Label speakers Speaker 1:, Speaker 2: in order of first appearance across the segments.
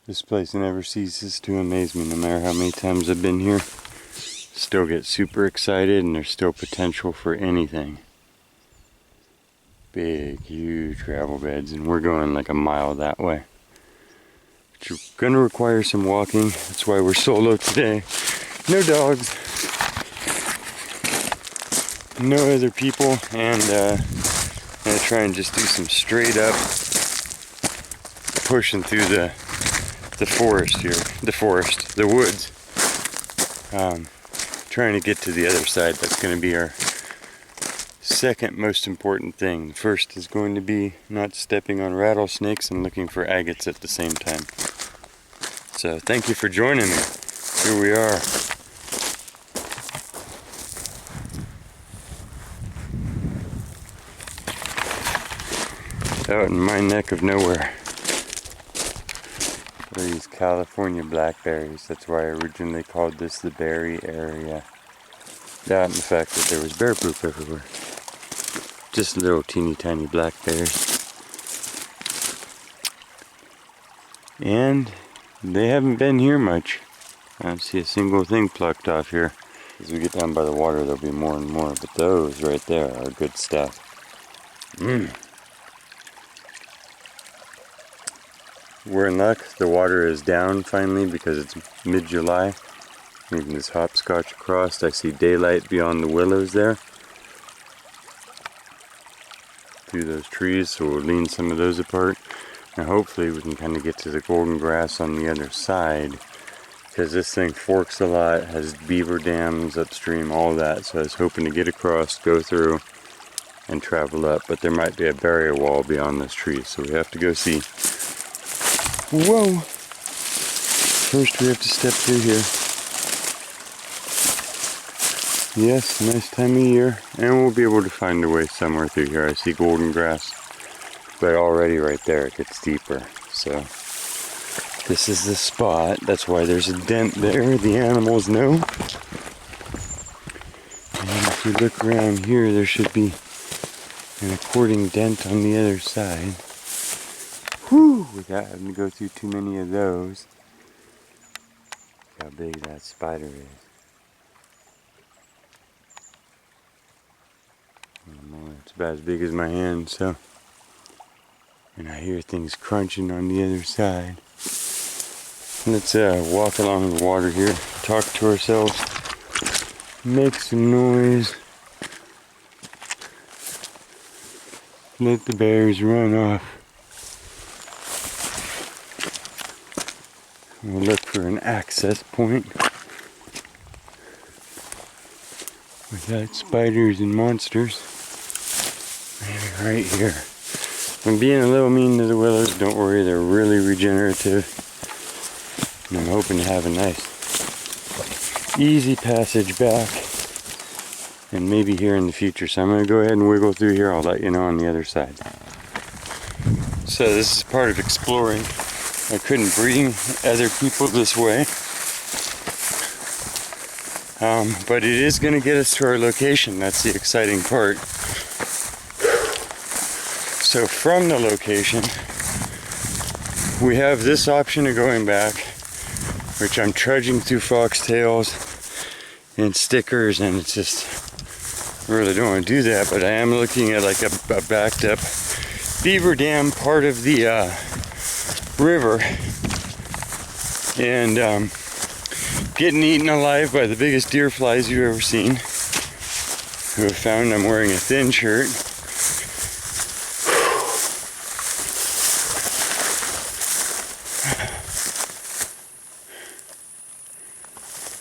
Speaker 1: This place never ceases to amaze me, no matter how many times I've been here. Still get super excited, and there's still potential for anything. Big, huge gravel beds, and we're going like a mile that way. But you're gonna require some walking. That's why we're solo today. No dogs, no other people, and I'm gonna try and just do some straight up pushing through the forest here. The woods. Trying to get to the other side. That's gonna be our second most important thing. The first is going to be not stepping on rattlesnakes and looking for agates at the same time. So thank you for joining me. Here we are. Out in my neck of nowhere. These California blackberries. That's why I originally called this the berry area. That and the fact that there was bear poop everywhere. Just little teeny tiny blackberries. And they haven't been here much. I don't see a single thing plucked off here. As we get down by the water, there'll be more and more, but those right there are good stuff. We're in luck. The water is down finally because it's mid-July. Moving this hopscotch across, I see daylight beyond the willows there. Through those trees, so we'll lean some of those apart. And hopefully we can kind of get to the golden grass on the other side. Because this thing forks a lot, has beaver dams upstream, all that. So I was hoping to get across, go through, and travel up. But there might be a barrier wall beyond those trees, so we have to go see. Whoa! First we have to step through here. Yes, nice time of year. And we'll be able to find a way somewhere through here. I see golden grass. But already right there it gets deeper. So this is the spot. That's why there's a dent there. The animals know. And if you look around here, there should be an according dent on the other side. Whew! Without having to go through too many of those. Look how big that spider is. It's about as big as my hand, so. And I hear things crunching on the other side. Let's walk along the water here, talk to ourselves, make some noise, let the bears run off. We'll look for an access point without spiders and monsters. Maybe right here. I'm being a little mean to the willows. Don't worry, they're really regenerative. And I'm hoping to have a nice, easy passage back. And maybe here in the future. So I'm going to go ahead and wiggle through here. I'll let you know on the other side. So this is part of exploring. I couldn't bring other people this way. But it is going to get us to our location. That's the exciting part. So from the location, we have this option of going back, which I'm trudging through foxtails and stickers, and it's just, I really don't want to do that, but I am looking at like a backed up beaver dam part of the river, and getting eaten alive by the biggest deer flies you've ever seen, who have found I'm wearing a thin shirt.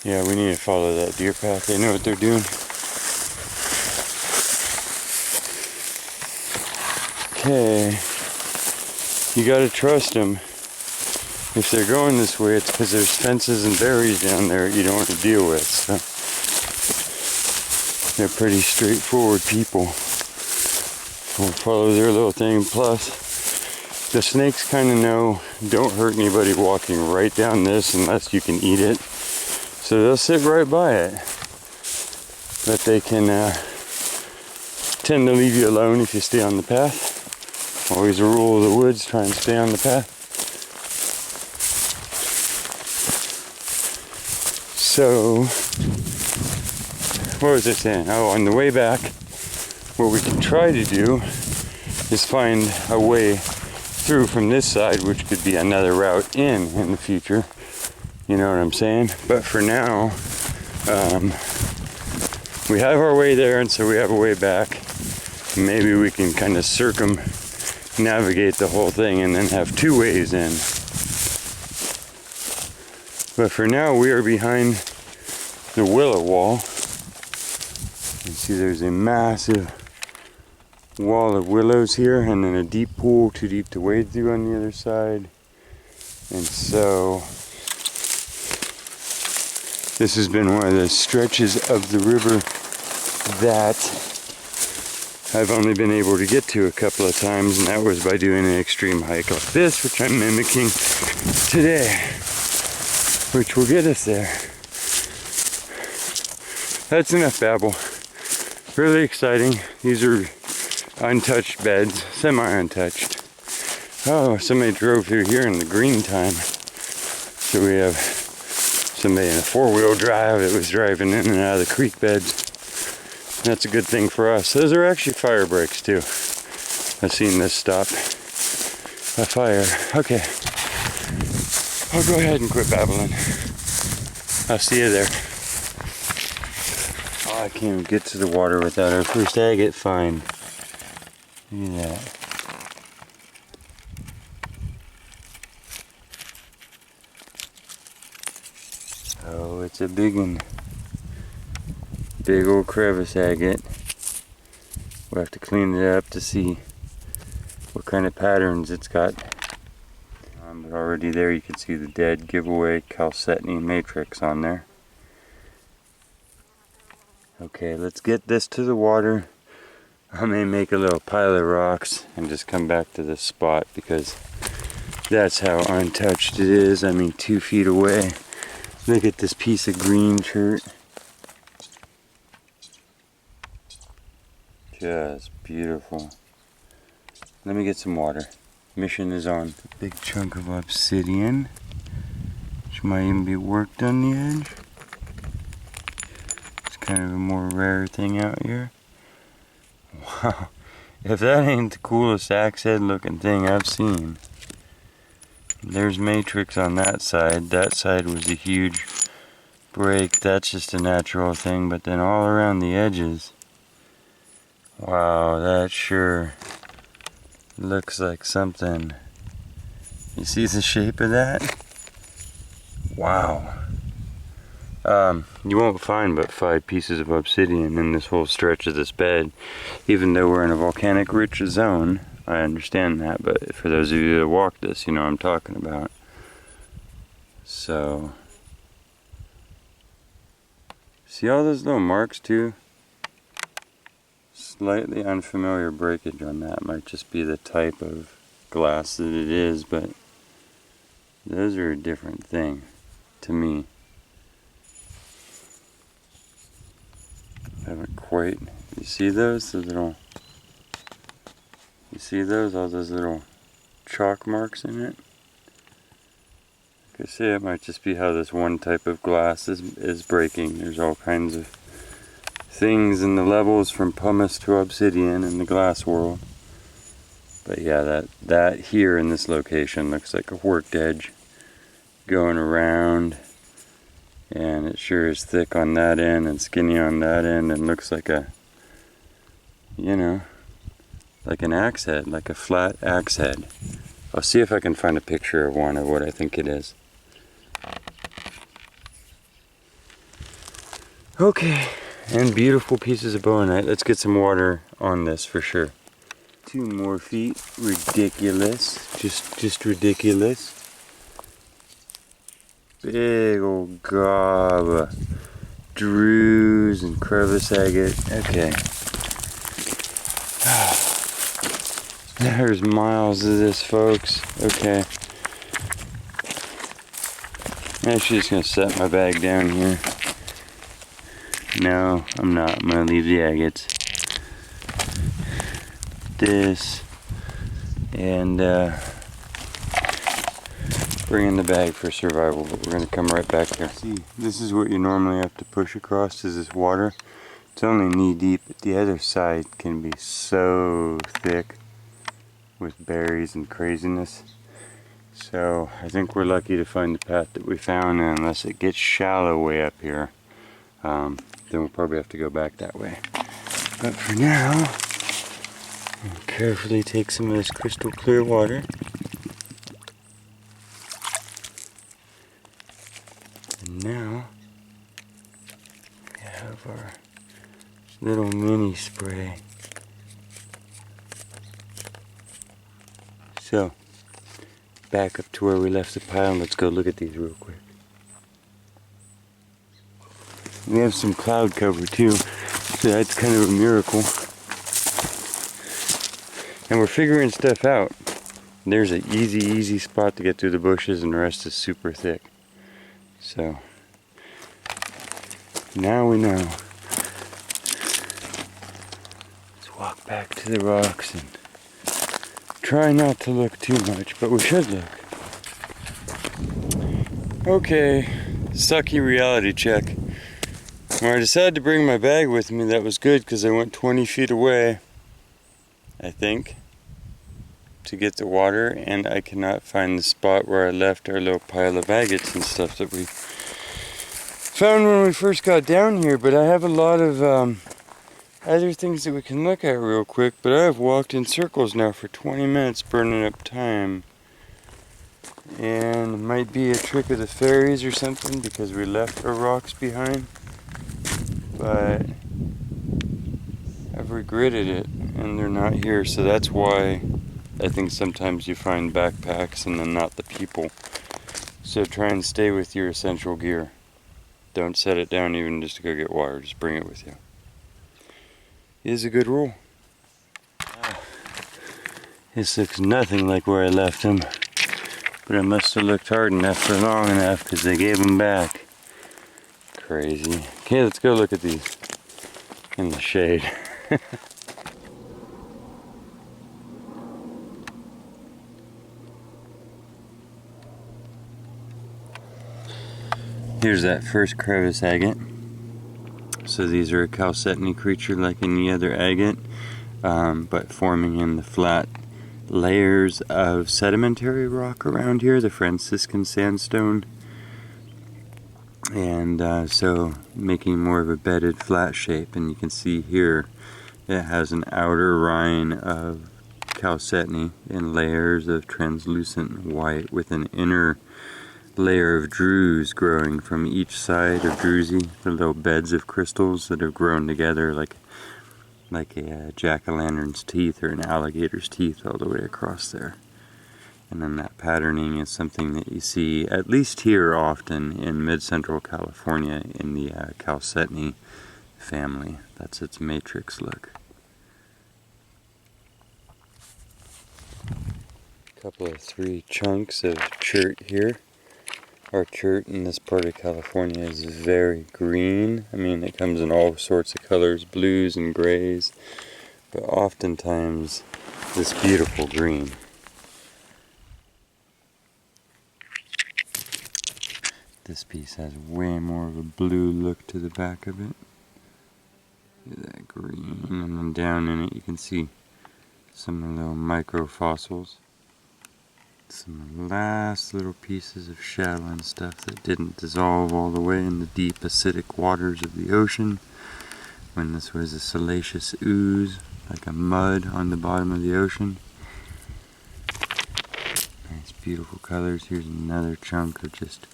Speaker 1: Yeah, we need to follow that deer path. They know what they're doing. Okay. You gotta trust them. If they're going this way, it's because there's fences and berries down there you don't want to deal with. So they're pretty straightforward people. We'll follow their little thing. Plus, the snakes kind of know, don't hurt anybody walking right down this unless you can eat it. So they'll sit right by it, but they can tend to leave you alone if you stay on the path. Always a rule of the woods, try and stay on the path. So, what was I saying? Oh, on the way back, what we can try to do is find a way through from this side, which could be another route in the future. You know what I'm saying? But for now, we have our way there, and so we have a way back. Maybe we can kind of circumnavigate the whole thing and then have two ways in. But for now, we are behind the willow wall. You see there's a massive wall of willows here, and then a deep pool too deep to wade through on the other side. And so this has been one of the stretches of the river that I've only been able to get to a couple of times, and that was by doing an extreme hike like this, which I'm mimicking today, which will get us there. That's enough babble. Really exciting. These are untouched beds, semi-untouched. Oh, somebody drove through here in the green time. So we have somebody in a four-wheel drive that was driving in and out of the creek beds. That's a good thing for us. Those are actually fire breaks too. I've seen this stop a fire. Okay. I'll go ahead and quit babbling. I'll see you there. Oh, I can't even get to the water without our first agate find. Look at that. Oh, it's a big one. Big old crevice agate. We'll have to clean it up to see what kind of patterns it's got. But already there you can see the dead giveaway chalcedony matrix on there. Okay, let's get this to the water. I may make a little pile of rocks and just come back to this spot because that's how untouched it is. I mean, 2 feet away. Look at this piece of green chert. Just beautiful. Let me get some water. Mission is on. A big chunk of obsidian, which might even be worked on the edge. It's kind of a more rare thing out here. Wow, if that ain't the coolest axe head looking thing I've seen. There's matrix on that side. That side was a huge break. That's just a natural thing, but then all around the edges. Wow, that sure looks like something. You see the shape of that? Wow. You won't find but 5 pieces of obsidian in this whole stretch of this bed, even though we're in a volcanic rich zone. I understand that, but for those of you that walk this, you know what I'm talking about. So, see all those little marks too? Slightly unfamiliar breakage on that. Might just be the type of glass that it is, but those are a different thing to me. I haven't quite. You see those? Those little. You see those? All those little chalk marks in it? Like I say, it might just be how this one type of glass is breaking. There's all kinds of things in the levels from pumice to obsidian in the glass world. But yeah, that here in this location looks like a worked edge going around, and it sure is thick on that end and skinny on that end, and looks like a, you know, like an axe head, like a flat axe head. I'll see if I can find a picture of one of what I think it is. Okay, and beautiful pieces of bowenite. Let's get some water on this for sure. 2 more feet, ridiculous, just ridiculous. Big old gob of drews and crevice agate. Okay. There's miles of this, folks. Okay. I'm actually just gonna set my bag down here. No, I'm not. I'm gonna leave the agates. This and bring in the bag for survival, but we're going to come right back here. See, this is what you normally have to push across, is this water. It's only knee deep, but the other side can be so thick with berries and craziness. So I think we're lucky to find the path that we found, and unless it gets shallow way up here, then we'll probably have to go back that way. But for now, I'll carefully take some of this crystal clear water. And now we have our little mini spray. So, back up to where we left the pile, and let's go look at these real quick. We have some cloud cover too, so that's kind of a miracle. And we're figuring stuff out. There's an easy spot to get through the bushes, and the rest is super thick. So, now we know. Let's walk back to the rocks and try not to look too much, but we should look. Okay, sucky reality check. When I decided to bring my bag with me, that was good because I went 20 feet away, I think, to get the water, and I cannot find the spot where I left our little pile of agates and stuff that we found when we first got down here. But I have a lot of other things that we can look at real quick, but I have walked in circles now for 20 minutes burning up time. And it might be a trick of the fairies or something because we left our rocks behind. But I've regretted it, and they're not here, so that's why I think sometimes you find backpacks and then not the people. So try and stay with your essential gear. Don't set it down even just to go get water, just bring it with you. It is a good rule. This looks nothing like where I left them, but I must have looked hard enough for long enough because they gave them back. Crazy. Okay, let's go look at these in the shade. Here's that first crevice agate. So these are a chalcedony creature like any other agate, but forming in the flat layers of sedimentary rock around here, the Franciscan sandstone. And so making more of a bedded flat shape, and you can see here it has an outer rind of chalcedony in layers of translucent white with an inner layer of druze growing from each side of druzy, the little beds of crystals that have grown together like a jack-o'-lantern's teeth or an alligator's teeth all the way across there. And then that patterning is something that you see, at least here often, in mid-central California in the chalcedony family. That's its matrix look. A couple of 3 chunks of chert here. Our chert in this part of California is very green. I mean, it comes in all sorts of colors, blues and grays, but oftentimes this beautiful green. This piece has way more of a blue look to the back of it. Look at that green, and then down in it you can see some little micro fossils. Some last little pieces of shell and stuff that didn't dissolve all the way in the deep acidic waters of the ocean when this was a salacious ooze, like a mud on the bottom of the ocean. Nice beautiful colors. Here's another chunk of just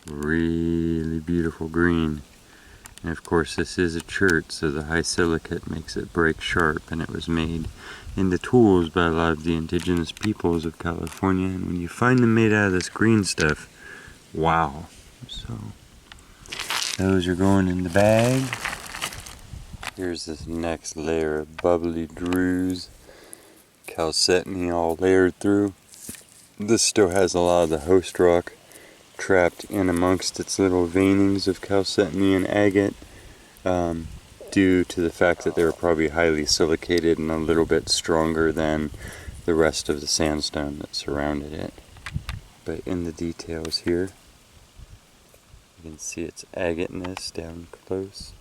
Speaker 1: really beautiful green. And of course this is a chert, so the high silicate makes it break sharp, and it was made into tools by a lot of the indigenous peoples of California, and when you find them made out of this green stuff, wow. So those are going in the bag. Here's this next layer of bubbly druze, chalcedony all layered through. This still has a lot of the host rock trapped in amongst its little veinings of chalcedony and agate, due to the fact that they were probably highly silicated and a little bit stronger than the rest of the sandstone that surrounded it. but in the details here, you can see its agate-ness down close.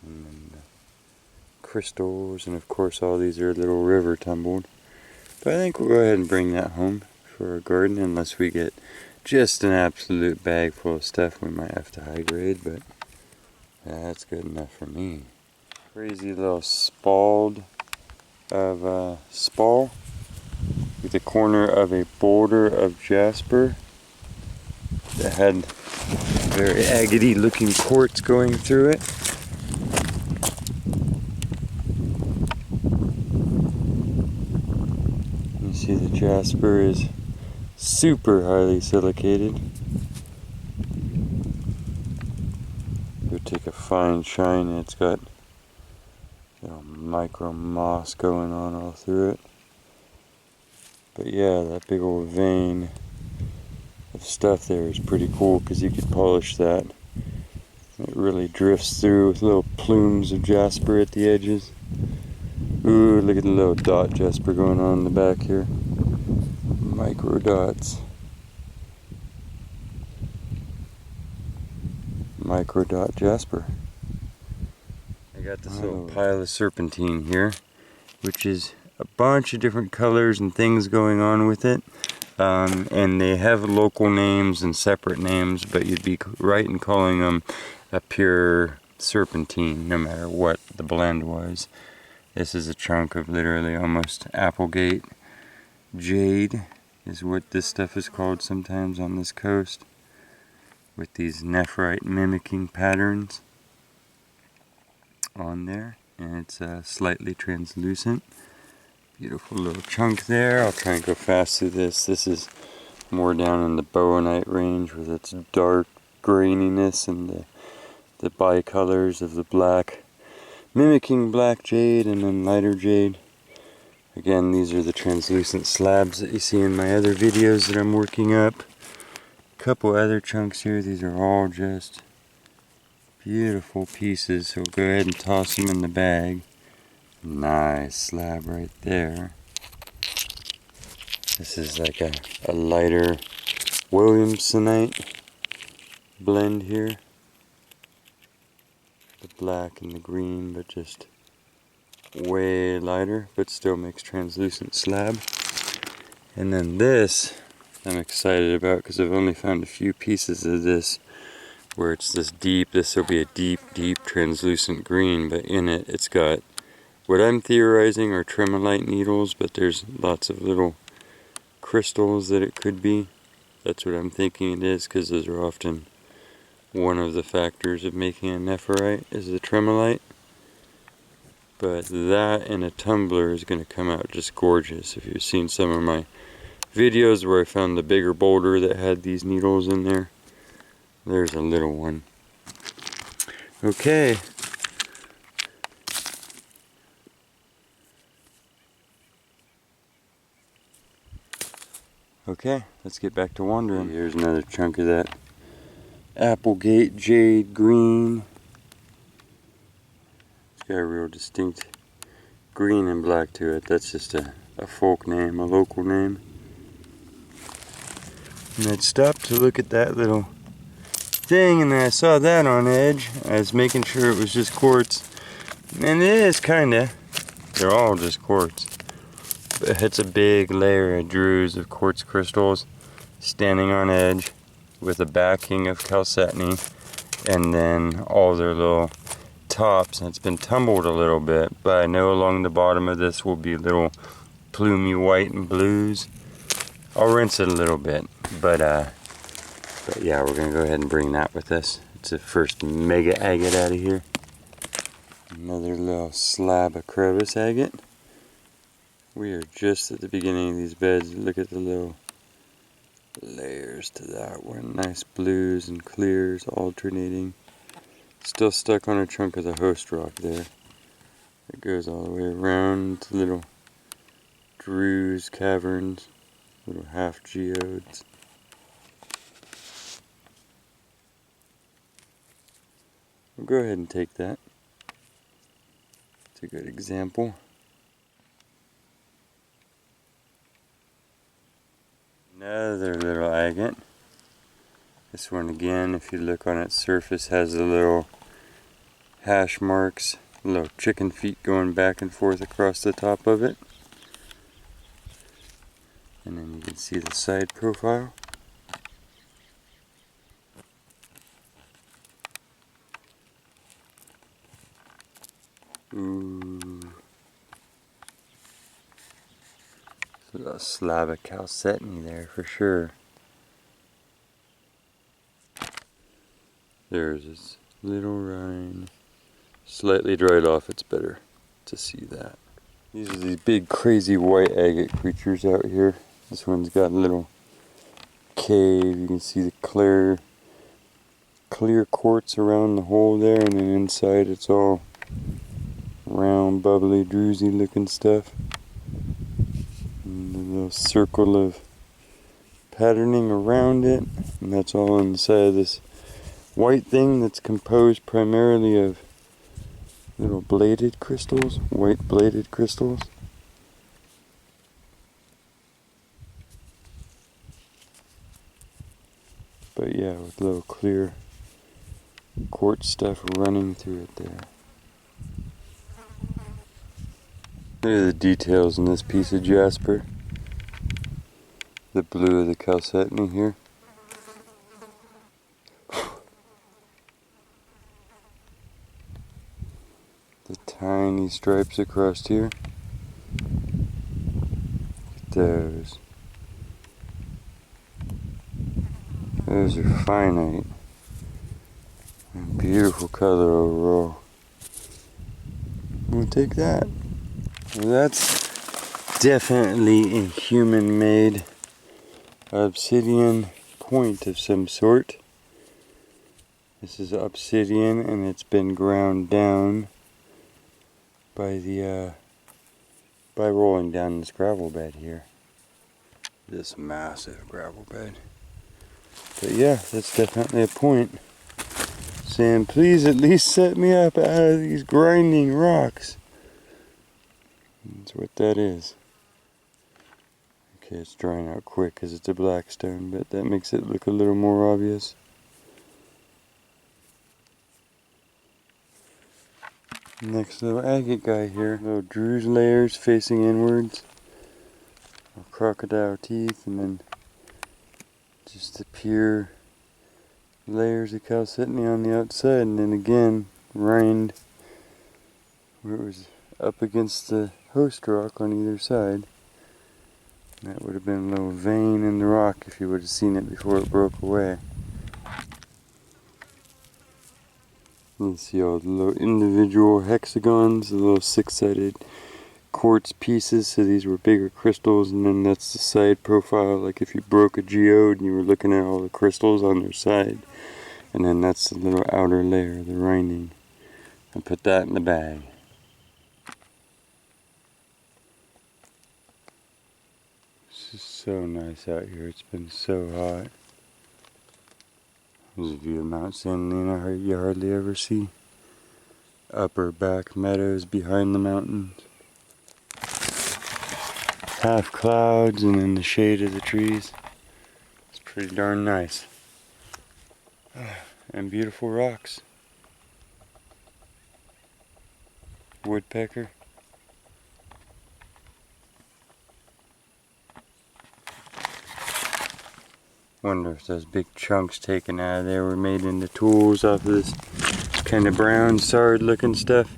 Speaker 1: And then the crystals, and of course all these are a little river tumbled. But I think we'll go ahead and bring that home for our garden, unless we get just an absolute bag full of stuff. We might have to high grade, but that's good enough for me. Crazy little spalled of spall with the corner of a boulder of jasper that had very agate-y looking quartz going through it. You see the jasper is super highly silicated. Go take a fine shine, and it's got micro moss going on all through it. But yeah, that big old vein of stuff there is pretty cool because you could polish that. It really drifts through with little plumes of jasper at the edges. Ooh, look at the little dot jasper going on in the back here. Micro dots. Micro dot jasper. I got this little pile of serpentine here, which is a bunch of different colors and things going on with it. And they have local names and separate names, but you'd be right in calling them a pure serpentine, no matter what the blend was. This is a chunk of literally almost Applegate jade, is what this stuff is called sometimes on this coast, with these nephrite mimicking patterns on there, and it's slightly translucent. Beautiful little chunk there. I'll try and go fast through this. This is more down in the bowenite range with its dark graininess and the bicolors of the black, mimicking black jade and then lighter jade. Again, these are the translucent slabs that you see in my other videos that I'm working up. A couple other chunks here. These are all just beautiful pieces, so go ahead and toss them in the bag. Nice slab right there. This is like a lighter Williamsonite blend here. The black and the green, but just way lighter, but still makes translucent slab. And then this I'm excited about because I've only found a few pieces of this where it's this deep. This will be a deep translucent green, but in it it's got what I'm theorizing are tremolite needles, but there's lots of little crystals that it could be. That's what I'm thinking it is, because those are often one of the factors of making a nephrite is the tremolite. But that in a tumbler is going to come out just gorgeous. If you've seen some of my videos where I found the bigger boulder that had these needles in there, there's a little one. Okay. Okay, let's get back to wandering. Here's another chunk of that Applegate jade green. It's got a real distinct green and black to it. That's just a folk name, a local name. And I'd stopped to look at that little thing, and then I saw that on edge. I was making sure it was just quartz. And it is kinda. They're all just quartz. But it's a big layer of drues of quartz crystals standing on edge with a backing of chalcedony, and then all their little tops. And it's been tumbled a little bit, but I know along the bottom of this will be little plumy white and blues. I'll rinse it a little bit, but yeah, we're gonna go ahead and bring that with us. It's the first mega agate out of here. Another little slab of crevice agate. We are just at the beginning of these beds. Look at the little layers to that one. Nice blues and clears alternating. Still stuck on a chunk of the host rock there. It goes all the way around to little drues, caverns, little half geodes. We'll go ahead and take that. It's a good example. Another little agate. This one again, if you look on its surface, has the little hash marks, little chicken feet going back and forth across the top of it. And then you can see the side profile. Ooh. So a slab of chalcedony there for sure. There's this little rind. Slightly dried off, it's better to see that. These are these big crazy white agate creatures out here. This one's got a little cave. You can see the clear quartz around the hole there, and then inside it's all round, bubbly, druzy looking stuff. And a little circle of patterning around it, and that's all inside of this white thing that's composed primarily of little bladed crystals, white bladed crystals. But yeah, with little clear quartz stuff running through it there. Look at the details in this piece of jasper. The blue of the chalcedony here. The tiny stripes across here. Look at those. Those are finite. And beautiful color overall. We'll take that. Well, that's definitely a human-made obsidian point of some sort. This is obsidian, and it's been ground down by the by rolling down this gravel bed here. This massive gravel bed. But yeah, that's definitely a point. Saying, please at least set me up out of these grinding rocks. That's what that is. Okay, it's drying out quick because it's a black stone, but that makes it look a little more obvious. Next little agate guy here. Little druze layers facing inwards. Crocodile teeth, and then just the pure layers of chalcedony on the outside, and then again rind where it was up against the host rock on either side. And that would have been a little vein in the rock if you would have seen it before it broke away. You can see all the little individual hexagons, the little six-sided quartz pieces. So these were bigger crystals, and then that's the side profile, like if you broke a geode and you were looking at all the crystals on their side. And then that's the little outer layer, the rinding. I put that in the bag. It's just so nice out here. It's been so hot. There's a view of Mount San Lena you hardly ever see. Upper back meadows behind the mountains. Half clouds and then the shade of the trees. It's pretty darn nice. And beautiful rocks. Woodpecker. Wonder if those big chunks taken out of there were made into tools off of this kind of brown, sard looking stuff.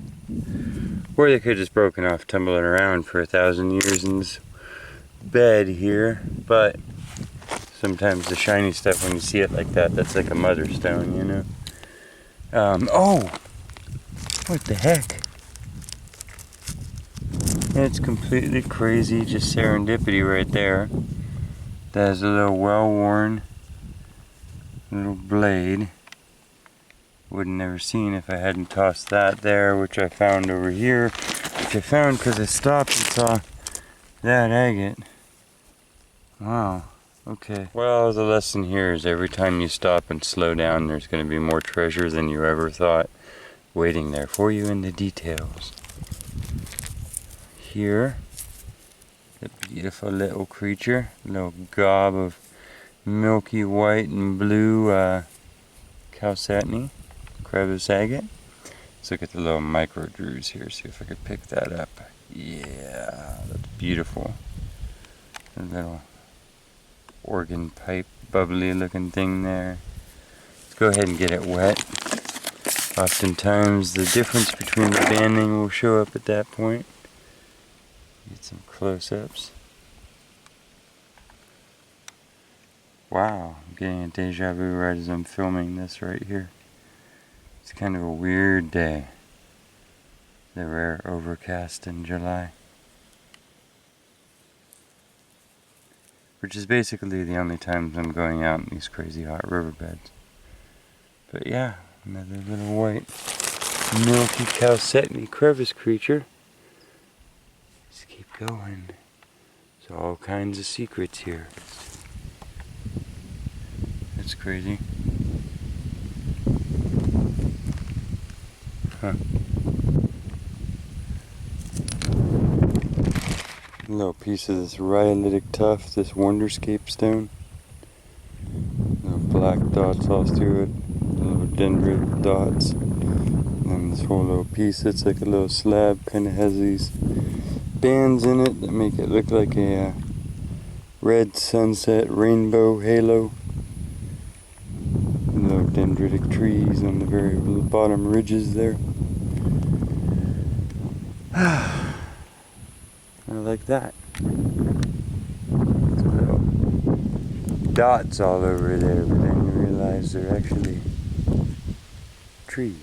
Speaker 1: Or they could have just broken off tumbling around for 1,000 years in this bed here. But sometimes the shiny stuff, when you see it like that, that's like a mother stone, you know. Oh! What the heck? It's completely crazy, just serendipity right there. There's a little well-worn little blade. Would have never seen if I hadn't tossed that there, which I found over here. Which I found because I stopped and saw that agate. Wow, okay. Well, the lesson here is every time you stop and slow down, there's going to be more treasure than you ever thought waiting there for you in the details. Here A beautiful little creature, little gob of milky white and blue chalcedony, crevice agate. Let's look at the little micro drues here, see if I could pick that up. Yeah, that's beautiful. A little organ pipe, bubbly looking thing there. Let's go ahead and get it wet. Oftentimes the difference between the banding will show up at that point. Get some close-ups. Wow, I'm getting a deja vu right as I'm filming this right here. It's kind of a weird day. The rare overcast in July. Which is basically the only times I'm going out in these crazy hot riverbeds. But yeah, another little white milky chalcedony crevice creature. Let's keep going. There's all kinds of secrets here. That's crazy. Huh. A little piece of this rhyolitic tuff, this wonderscape stone. Little black dots all through it. Little dendrite dots. And then this whole little piece that's like a little slab, kind of has these bands in it that make it look like a red sunset rainbow halo. And little dendritic trees on the very bottom ridges there. I like that. Little dots all over there, but then you realize they're actually trees.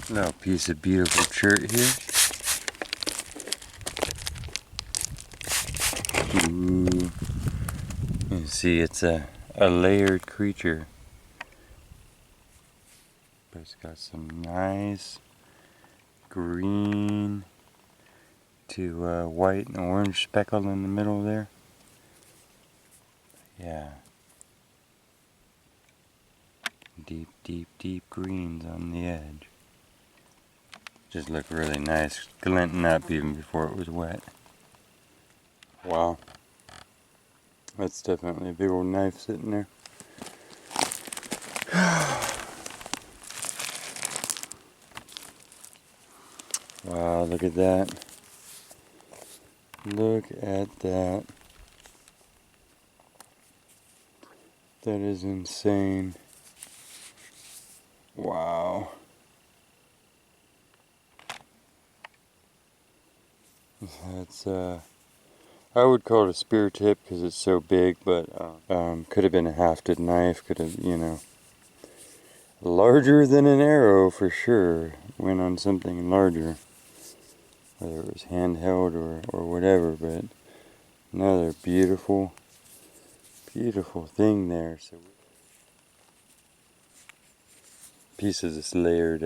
Speaker 1: Little piece of beautiful chert here. Ooh. You see, it's a layered creature. But it's got some nice green to white and orange speckle in the middle there. Yeah. Deep, deep, deep greens on the edge. Just look really nice, glinting up even before it was wet. Wow. That's definitely a big old knife sitting there. Wow, look at that. Look at that. That is insane. Wow. That's I would call it a spear tip because it's so big, but could have been a hafted knife, could have, you know, larger than an arrow for sure. Went on something larger, whether it was handheld or whatever, but another beautiful, beautiful thing there. So piece of this layered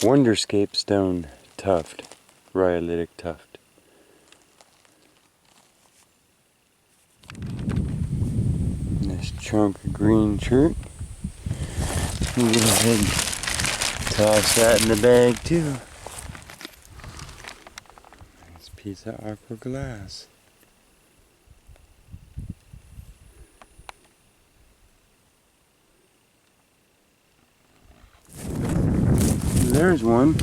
Speaker 1: wonderscape stone tuft, rhyolitic tuft. Nice chunk of green chert. Go ahead and toss that in the bag too. Nice piece of aqua glass. There's one.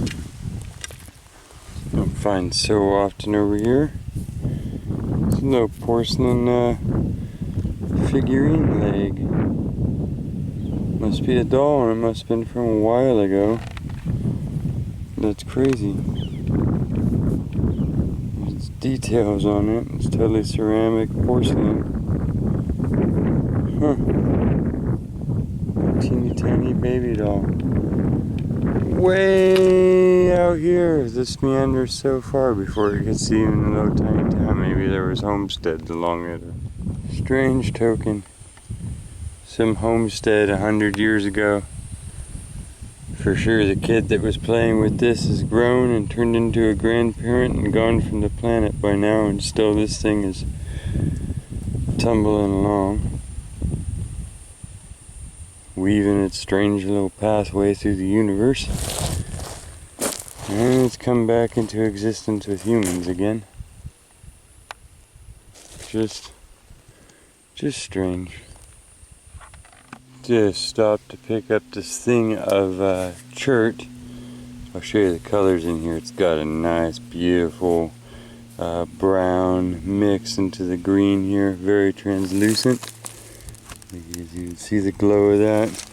Speaker 1: Don't find so often over here. It's a little porcelain figurine leg. Must be a doll, and it must have been from a while ago. That's crazy. There's details on it. It's totally ceramic porcelain. Huh. Teeny tiny baby doll. Way out here. This meanders so far before it gets to even a little tiny town. Maybe there was homesteads along it. Strange token. Some homestead 100 years ago. For sure the kid that was playing with this is grown and turned into a grandparent and gone from the planet by now, and still this thing is tumbling along, weaving its strange little pathway through the universe. And it's come back into existence with humans again. Just strange. Just stopped to pick up this thing of chert. I'll show you the colors in here. It's got a nice, beautiful brown mix into the green here. Very translucent. You can see the glow of that.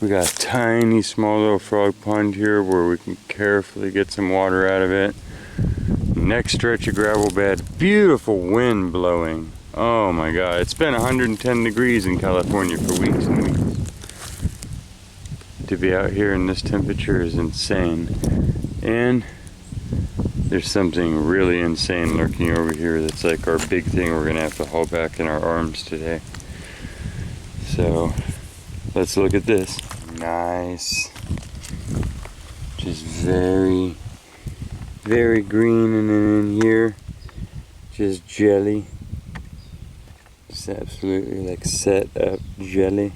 Speaker 1: We got a tiny, small little frog pond here where we can carefully get some water out of it. Next stretch of gravel bed. Beautiful wind blowing. Oh my god. It's been 110 degrees in California for weeks and weeks. To be out here in this temperature is insane. And there's something really insane lurking over here that's like our big thing we're gonna have to haul back in our arms today. So let's look at this. Nice. Just very, very green, and then in here, just jelly. Just absolutely like set up jelly.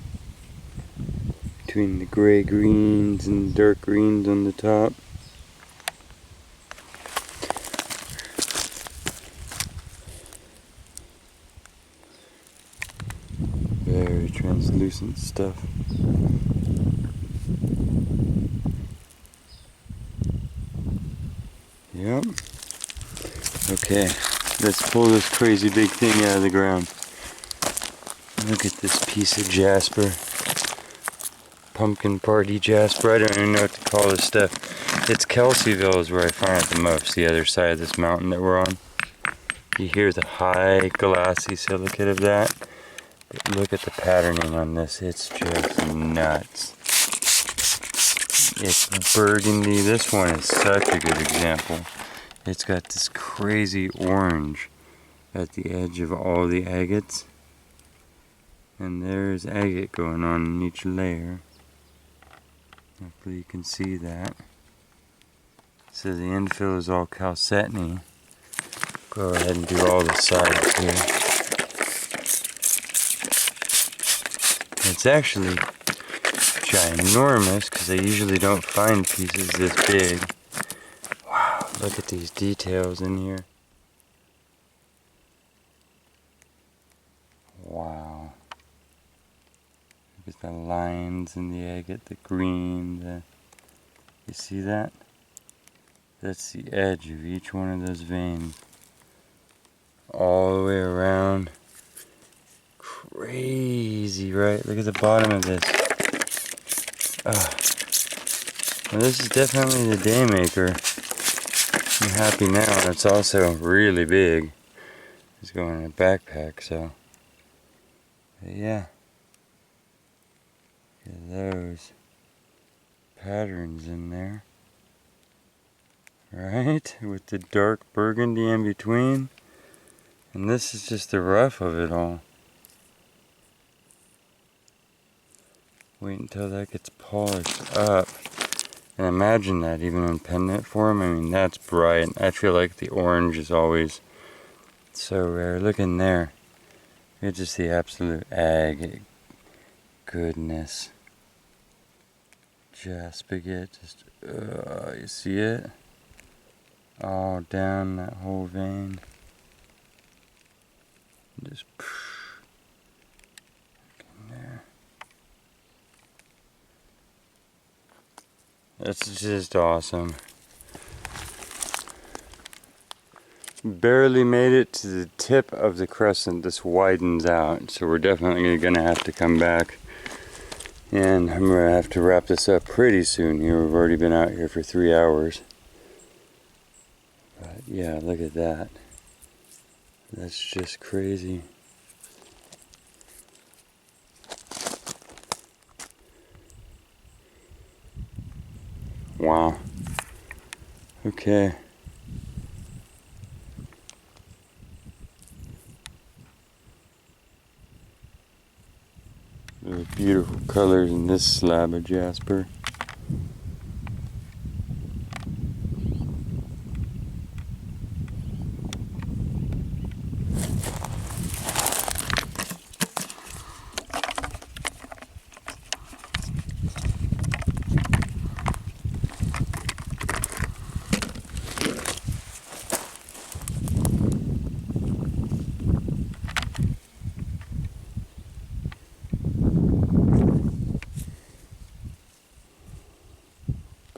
Speaker 1: Between the gray greens and dark greens on the top. Very translucent stuff. Yep. Okay, let's pull this crazy big thing out of the ground. Look at this piece of jasper. Pumpkin party jasper. I don't even know what to call this stuff. It's Kelseyville is where I find it the most, the other side of this mountain that we're on. You hear the high glassy silicate of that. But look at the patterning on this. It's just nuts. It's burgundy. This one is such a good example. It's got this crazy orange at the edge of all the agates. And there's agate going on in each layer. Hopefully you can see that. So the infill is all chalcedony. Go ahead and do all the sides here. It's actually ginormous because I usually don't find pieces this big. Wow, look at these details in here. Wow. Look at the lines in the agate, the green, you see that? That's the edge of each one of those veins. All the way around. Crazy, right? Look at the bottom of this. Well, this is definitely the daymaker. I'm happy now, and it's also really big. It's going in a backpack, so. But yeah. Look at those patterns in there. Right? With the dark burgundy in between. And this is just the rough of it all. Wait until that gets polished up. And imagine that even in pendant form. I mean, that's bright. I feel like the orange is always so rare. Look in there. It's just the absolute agate goodness. Jaspers, just, you see it? All down that whole vein. Just in there. That's just awesome. Barely made it to the tip of the crescent. This widens out, so we're definitely gonna have to come back. And I'm gonna have to wrap this up pretty soon here. We've already been out here for 3 hours. But yeah, look at that. That's just crazy. Wow. Okay. There's beautiful colors in this slab of jasper.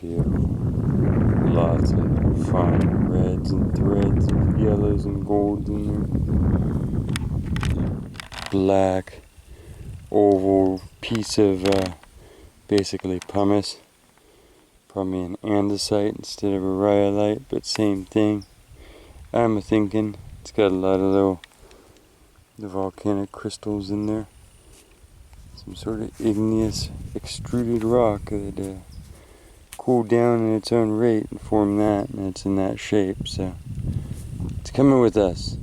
Speaker 1: beautiful. Lots of fine reds and threads of yellows and golds in there. Black oval piece of basically pumice. Probably an andesite instead of a rhyolite, but same thing. I'm thinking it's got a lot of the volcanic crystals in there. Some sort of igneous extruded rock that cooled down at its own rate and formed that, and it's in that shape, so it's coming with us.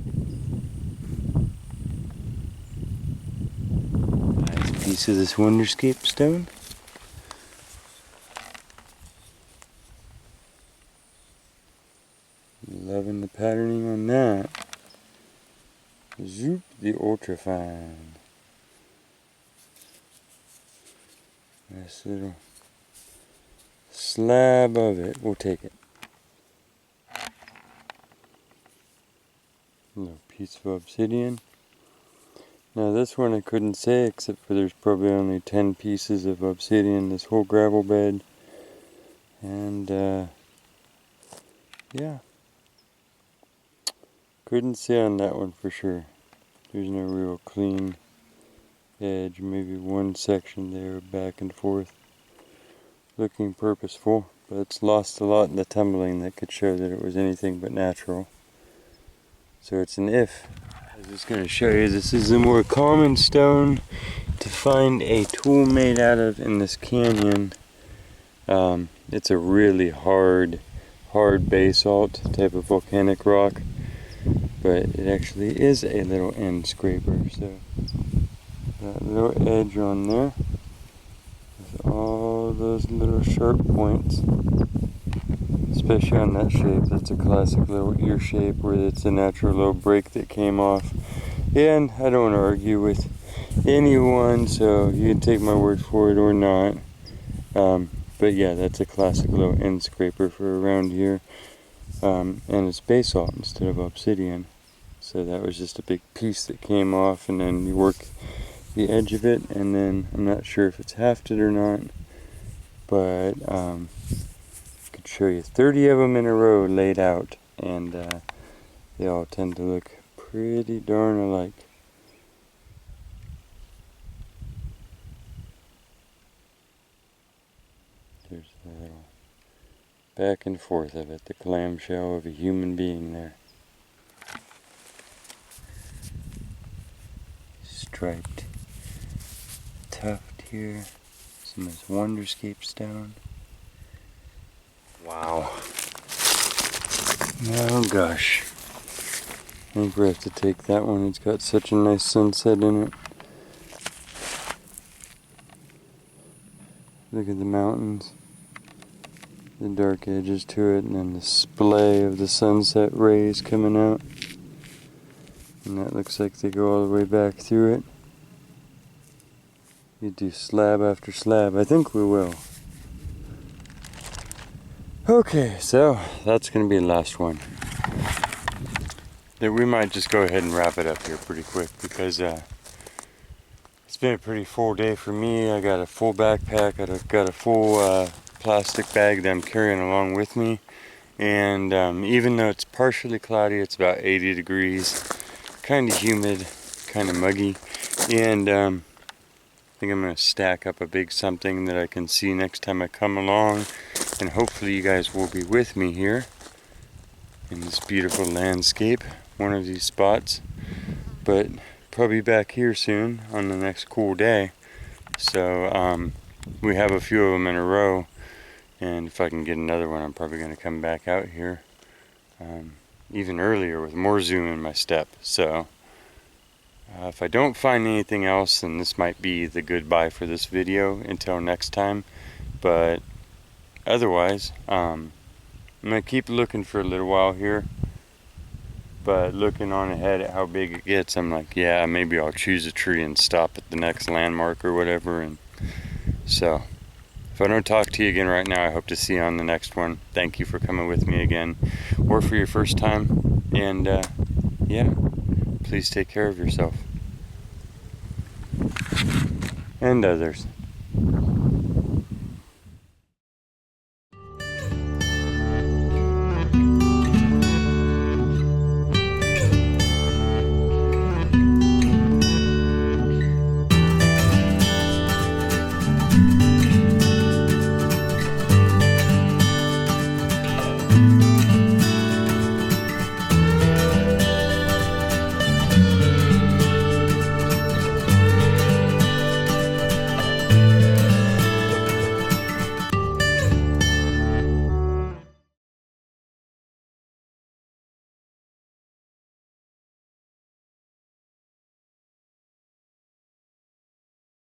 Speaker 1: Nice piece of this wonderscape stone. Loving the patterning on that. Zoop the ultrafine. Nice little slab of it. We'll take it. A little piece of obsidian. Now this one I couldn't say, except for there's probably only 10 pieces of obsidian this whole gravel bed. And yeah. Couldn't say on that one for sure. There's no real clean edge, maybe one section there back and forth. Looking purposeful, but it's lost a lot in the tumbling that could show that it was anything but natural. So it's an if. I was just going to show you, this is the more common stone to find a tool made out of in this canyon. It's a really hard basalt type of volcanic rock. But it actually is a little end scraper, so that little edge on there with all those little sharp points, especially on that shape. That's a classic little ear shape where it's a natural little break that came off. And I don't want to argue with anyone, so you can take my word for it or not. But yeah, that's a classic little end scraper for around here. And it's basalt instead of obsidian. So that was just a big piece that came off, and then you work the edge of it, and then I'm not sure if it's hafted or not, but I could show you 30 of them in a row laid out, and they all tend to look pretty darn alike. There's a little back and forth of it, the clamshell of a human being there. Striped tuft here, some of this wonderscape stone. Wow. Oh gosh. I think we have to take that one. It's got such a nice sunset in it. Look at the mountains, the dark edges to it, and then the splay of the sunset rays coming out. And that looks like they go all the way back through it. You do slab after slab. I think we will. Okay, so that's going to be the last one. That we might just go ahead and wrap it up here pretty quick, because it's been a pretty full day for me. I got a full backpack. I've got a full plastic bag that I'm carrying along with me. And even though it's partially cloudy, it's about 80 degrees. Kind of humid, kind of muggy, and I think I'm going to stack up a big something that I can see next time I come along, and hopefully you guys will be with me here in this beautiful landscape, one of these spots, but probably back here soon on the next cool day. So we have a few of them in a row, and if I can get another one, I'm probably going to come back out here even earlier with more zoom in my step. So if I don't find anything else, then this might be the goodbye for this video until next time. But otherwise, I'm going to keep looking for a little while here. But looking on ahead at how big it gets, I'm like, yeah, maybe I'll choose a tree and stop at the next landmark or whatever. And so if I don't talk to you again right now, I hope to see you on the next one. Thank you for coming with me again, or for your first time. And yeah, please take care of yourself and others.